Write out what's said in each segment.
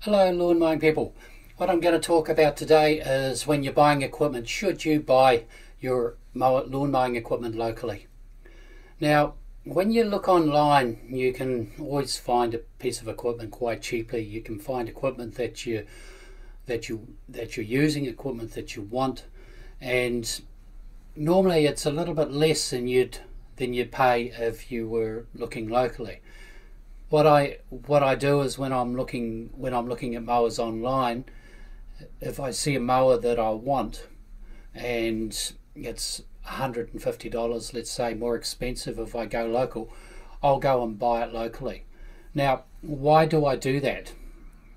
Hello lawn mowing people. What I'm going to talk about today is when you're buying equipment, should you buy your lawn mowing equipment locally? Now, when you look online, you can always find a piece of equipment quite cheaply. You can find equipment that you're using, equipment that you want, and normally it's a little bit less than you'd pay if you were looking locally. What I do is when I'm looking at mowers online, if I see a mower that I want and it's $150, let's say, more expensive if I go local, I'll go and buy it locally. Now, why do I do that?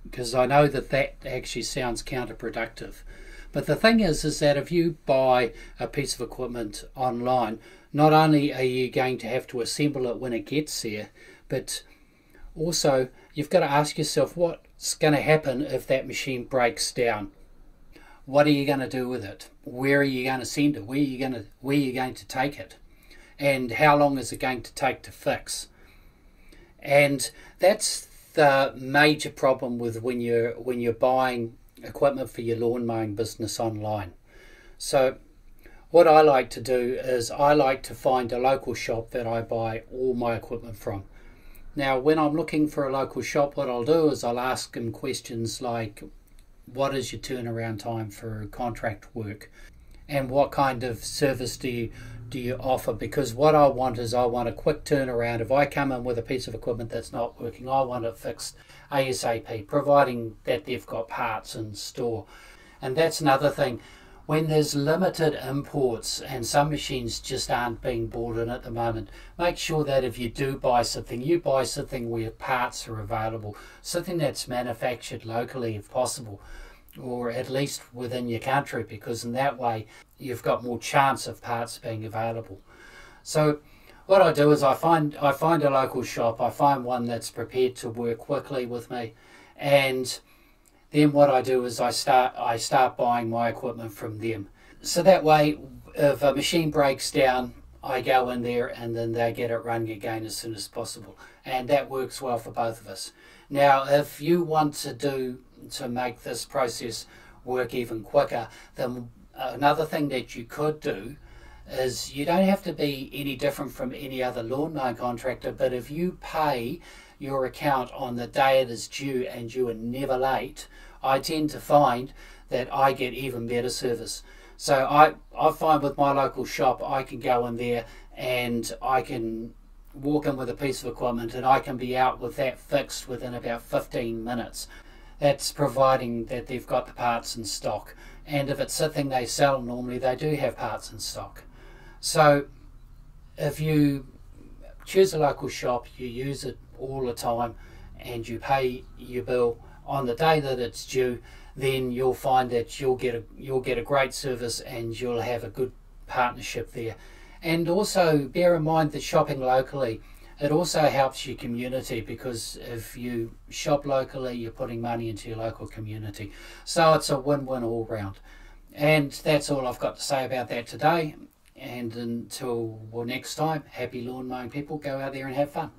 Because I know that actually sounds counterproductive. But the thing is that if you buy a piece of equipment online, not only are you going to have to assemble it when it gets there, but also you've got to ask yourself what's going to happen if that machine breaks down. What are you going to do with it? Where are you going to send it? Where are you going to take it? And how long is it going to take to fix? And that's the major problem with when you're buying equipment for your lawn mowing business online. So what I like to do is I like to find a local shop that I buy all my equipment from. Now, when I'm looking for a local shop, what I'll do is I'll ask them questions like, what is your turnaround time for contract work? And what kind of service do you offer? Because what I want is I want a quick turnaround. If I come in with a piece of equipment that's not working, I want it fixed ASAP, providing that they've got parts in store. And that's another thing. When there's limited imports and some machines just aren't being bought in at the moment, make sure that if you do buy something, you buy something where parts are available, something that's manufactured locally if possible, or at least within your country, because in that way you've got more chance of parts being available. So what I do is I find a local shop, I find one that's prepared to work quickly with me, and then what I do is I start buying my equipment from them. So that way, if a machine breaks down, I go in there and then they get it running again as soon as possible. And that works well for both of us. Now, if you want to make this process work even quicker, then another thing that you could do is you don't have to be any different from any other lawn mowing contractor, but if you pay your account on the day it is due and you are never late, I tend to find that I get even better service. So I find with my local shop, I can go in there and I can walk in with a piece of equipment and I can be out with that fixed within about 15 minutes. That's providing that they've got the parts in stock. And if it's something they sell, normally they do have parts in stock. So if you choose a local shop, you use it all the time, and you pay your bill on the day that it's due, then you'll find that you'll get a great service and you'll have a good partnership there. And also bear in mind that shopping locally, it also helps your community, because if you shop locally, you're putting money into your local community. So it's a win-win all round. And that's all I've got to say about that today. And until next time, happy lawn mowing people. Go out there and have fun.